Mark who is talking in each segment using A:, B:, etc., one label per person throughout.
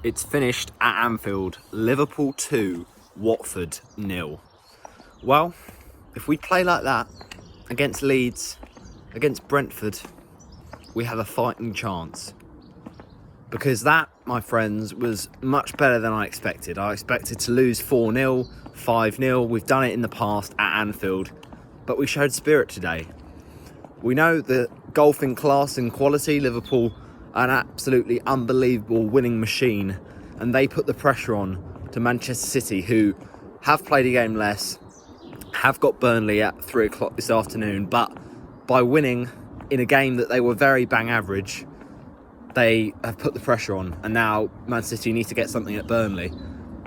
A: It's finished at Anfield, Liverpool 2, Watford 0. Well, if we play like that against Leeds, against Brentford, we have a fighting chance. Because that, my friends, was much better than I expected. I expected to lose 4-0, 5-0. We've done it in the past at Anfield, but we showed spirit today. We know the golfing class and quality. Liverpool are an absolutely unbelievable winning machine, and they put the pressure on to Manchester City, who have played a game less, have got Burnley at 3 o'clock this afternoon, but by winning in a game that they were very bang average, they have put the pressure on, and now Man City need to get something at Burnley.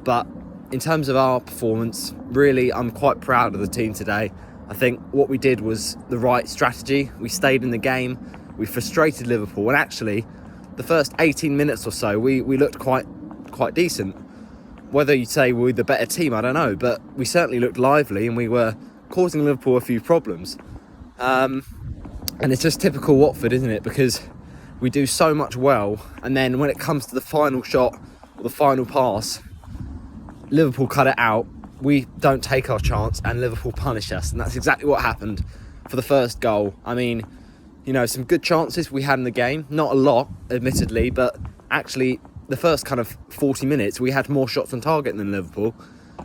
A: But in terms of our performance, really, I'm quite proud of the team today. I think what we did was the right strategy. We stayed in the game, we frustrated Liverpool, and actually the first 18 minutes or so we looked quite decent. Whether you'd say we're the better team, I don't know, but we certainly looked lively and we were causing Liverpool a few problems. And it's just typical Watford, isn't it? Because we do so much well, and then when it comes to the final shot or the final pass, Liverpool cut it out. We don't take our chance and Liverpool punish us, and that's exactly what happened for the first goal. I mean, you know, some good chances we had in the game, not a lot admittedly, but actually the first kind of 40 minutes we had more shots on target than Liverpool.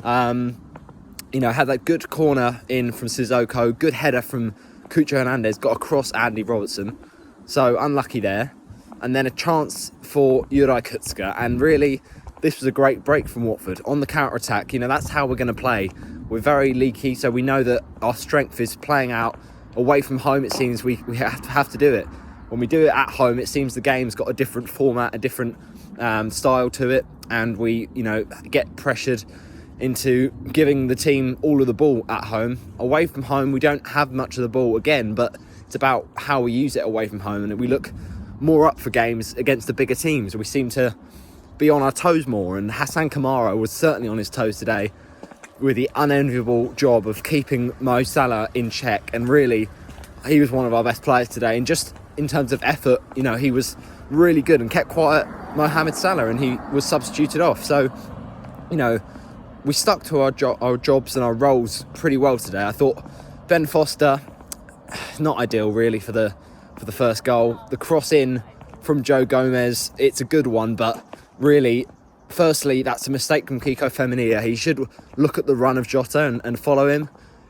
A: You know, had that good corner in from Sissoko, good header from Cucho Hernandez, got across Andy Robertson, so unlucky there, and then a chance for Juraj Kucka, and really this was a great break from Watford on the counter-attack. You know, that's how we're going to play. We're very leaky, so we know that our strength is playing out away from home. It seems we have to do it. When we do it at home, it seems the game's got a different format, a different style to it, and we, you know, get pressured into giving the team all of the ball at home. Away from home, we don't have much of the ball again, but it's about how we use it away from home, and we look more up for games against the bigger teams. We seem to be on our toes more, and Hassane Kamara was certainly on his toes today with the unenviable job of keeping Mo Salah in check, and really he was one of our best players today. And just in terms of effort, you know, he was really good and kept quiet Mohamed Salah, and he was substituted off. So, you know, we stuck to our jobs and our roles pretty well today. I thought Ben Foster, not ideal really for the first goal. The cross in from Joe Gomez, it's a good one, but really, firstly, that's a mistake from Kiko Femenia. He should look at the run of Jota and follow him.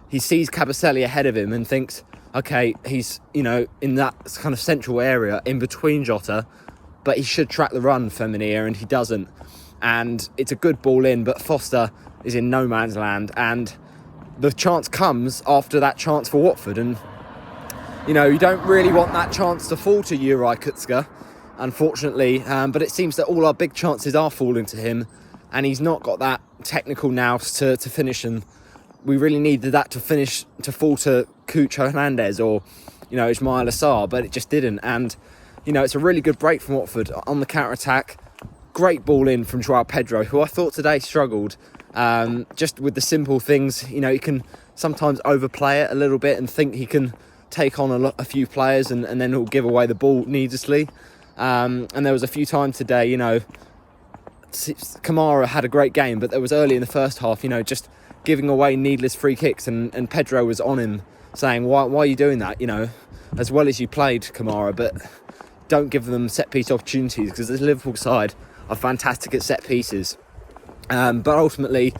A: He sees Kabasele ahead of him and thinks, okay, he's, you know, in that kind of central area in between Jota, but he should track the run, Femenia, and he doesn't. And it's a good ball in, but Foster is in no man's land, and the chance comes after that chance for Watford. And, you know, you don't really want that chance to fall to Juraj Kucka, unfortunately, but it seems that all our big chances are falling to him, and he's not got that technical nous to finish, and we really needed that to fall to Cucho Hernandez or, you know, Ismail Assar, but it just didn't. And, you know, it's a really good break from Watford on the counter-attack. Great ball in from Joao Pedro, who I thought today struggled just with the simple things. You know, he can sometimes overplay it a little bit and think he can take on a few players, and then he'll give away the ball needlessly. And there was a few times today, you know, Kamara had a great game, but there was early in the first half, you know, just giving away needless free kicks, and Pedro was on him saying, why are you doing that, you know, as well as you played, Kamara, but don't give them set piece opportunities, because the Liverpool side are fantastic at set pieces. But ultimately,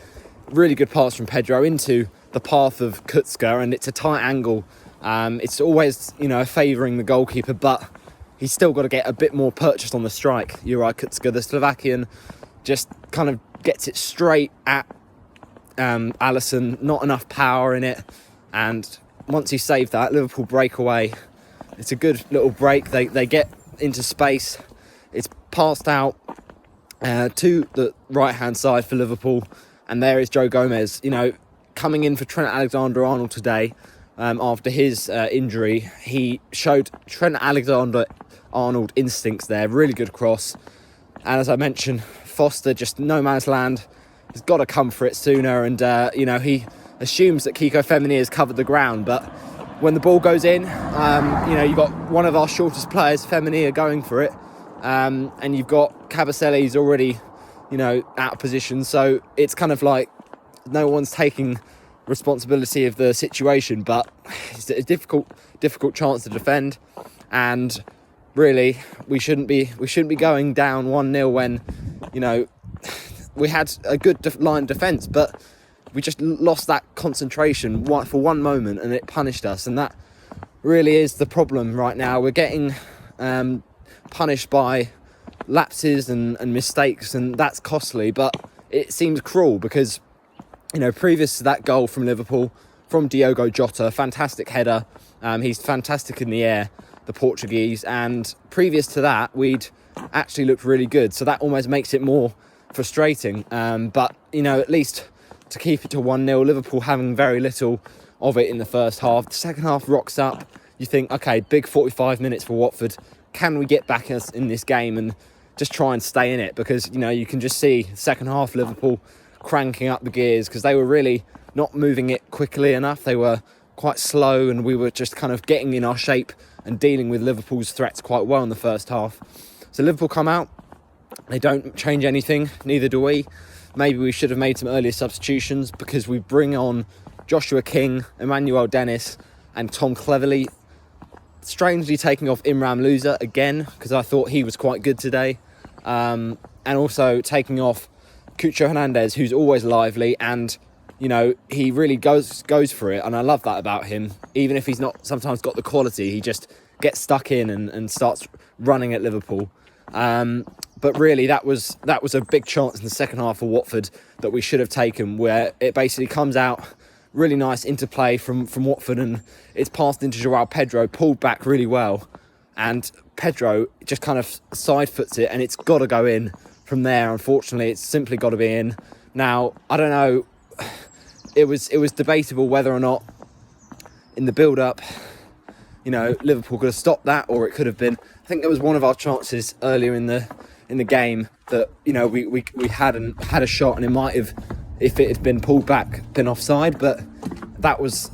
A: really good pass from Pedro into the path of Kucka, and it's a tight angle. It's always, you know, favouring the goalkeeper, but he's still got to get a bit more purchase on the strike. Juraj Kucka, the Slovakian, just kind of gets it straight at Alisson, not enough power in it, and once he saved that, Liverpool break away. It's a good little break. They get into space. It's passed out to the right-hand side for Liverpool, and there is Joe Gomez, you know, coming in for Trent Alexander-Arnold today. After his injury, he showed Trent Alexander-Arnold instincts there. Really good cross. And as I mentioned, Foster, just no man's land. He's got to come for it sooner. And, you know, he assumes that Kiko Femenia has covered the ground. But when the ball goes in, you know, you've got one of our shortest players, Femenia, going for it. And you've got Kabasele, he's already out of position. So it's kind of like no one's taking responsibility of the situation, but it's a difficult chance to defend. And really, we shouldn't be going down 1-0 when, we had a good line defence, but we just lost that concentration for one moment, and it punished us. And that really is the problem right now. We're getting punished by lapses and mistakes, and that's costly, but it seems cruel because, previous to that goal from Liverpool, from Diogo Jota, fantastic header, he's fantastic in the air, the Portuguese, and previous to that, we'd actually looked really good, so that almost makes it more frustrating, but, at least to keep it to 1-0, Liverpool having very little of it in the first half. The second half rocks up, you think, okay, big 45 minutes for Watford, can we get back in this game and just try and stay in it? Because, you can just see second half Liverpool cranking up the gears because they were really not moving it quickly enough. They were quite slow, and we were just kind of getting in our shape and dealing with Liverpool's threats quite well in the first half. So Liverpool come out, they don't change anything, neither do we. Maybe we should have made some earlier substitutions because we bring on Joshua King, Emmanuel Dennis and Tom Cleverley, strangely taking off Imran Louza again because I thought he was quite good today, and also taking off Cucho Hernandez, who's always lively, and he really goes for it, and I love that about him. Even if he's not sometimes got the quality, he just gets stuck in and starts running at Liverpool. But really, that was a big chance in the second half for Watford that we should have taken, where it basically comes out really nice interplay from Watford, and it's passed into Joao Pedro, pulled back really well, and Pedro just kind of side foots it, and it's got to go in from there. Unfortunately, it's simply got to be in. Now, I don't know, it was debatable whether or not in the build-up, Liverpool could have stopped that, or it could have been. I think there was one of our chances earlier in the game that we had a shot, and it might have, if it had been pulled back, been offside. But that was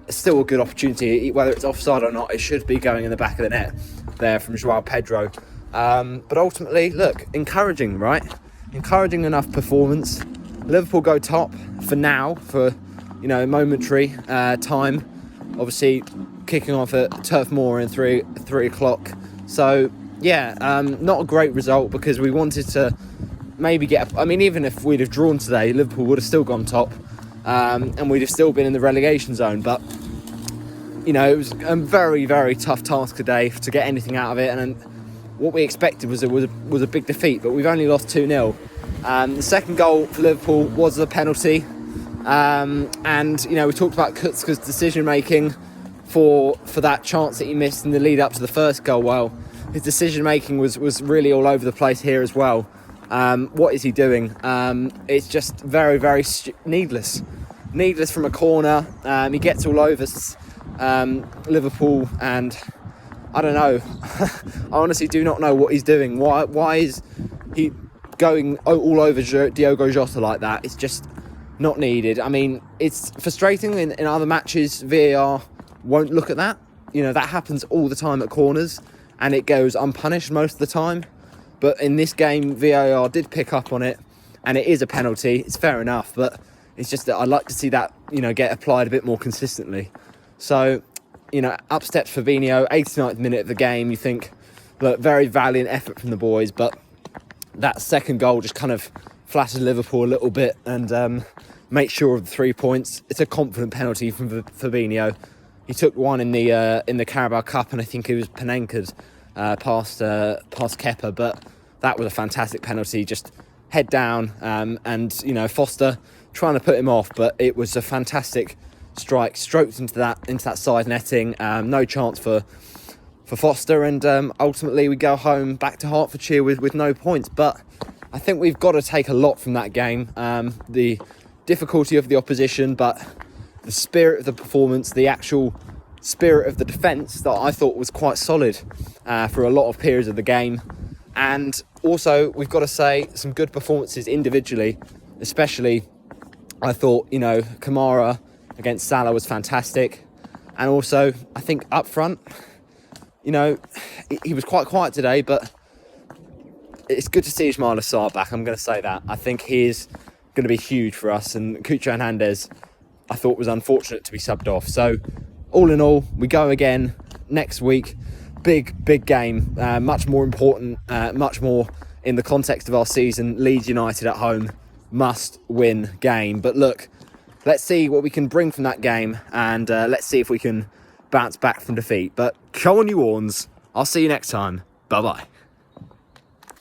A: still a good opportunity. Whether it's offside or not, it should be going in the back of the net there from Joao Pedro. But ultimately, look, encouraging, right? Encouraging enough performance. Liverpool go top for now, for momentary time. Obviously, kicking off at Turf Moor in 3 o'clock. So yeah, not a great result because we wanted to maybe even if we'd have drawn today, Liverpool would have still gone top, and we'd have still been in the relegation zone. But it was a very, very tough task today to get anything out of it, and what we expected was a big defeat. But we've only lost 2-0. The second goal for Liverpool was a penalty, and we talked about Kutzka's decision making for that chance that he missed in the lead up to the first goal. Well, his decision making was really all over the place here as well. What is he doing? It's just very, very needless from a corner. He gets all over Liverpool, and I don't know. I honestly do not know what he's doing. Why is he going all over Diogo Jota like that? It's just not needed. I mean, it's frustrating in other matches. VAR won't look at that. That happens all the time at corners, and it goes unpunished most of the time. But in this game, VAR did pick up on it, and it is a penalty. It's fair enough, but it's just that I'd like to see that get applied a bit more consistently. So up steps Fabinho, 89th minute of the game. You think, look, very valiant effort from the boys, but that second goal just kind of flattered Liverpool a little bit and make sure of the 3 points. It's a confident penalty from Fabinho. He took one in the Carabao Cup, and I think it was Panenka's past Kepa, but that was a fantastic penalty. Just head down, and Foster trying to put him off, but it was a fantastic strike, stroked into that side netting. No chance for Foster, and ultimately we go home back to Hertfordshire with no points. But I think we've got to take a lot from that game. The difficulty of the opposition, but the spirit of the performance, the actual spirit of the defence that I thought was quite solid for a lot of periods of the game. And also, we've got to say, some good performances individually, especially I thought, Kamara against Salah was fantastic. And also, I think up front, he was quite quiet today, but it's good to see Ismail Assar back. I'm going to say that. I think he is going to be huge for us. And Cucho Hernandez, I thought, was unfortunate to be subbed off. So, all in all, we go again next week. Big game. Much more important. Much more in the context of our season. Leeds United at home. Must win game. But look, let's see what we can bring from that game. And let's see if we can bounce back from defeat. But go on, you Horns. I'll see you next time. Bye-bye.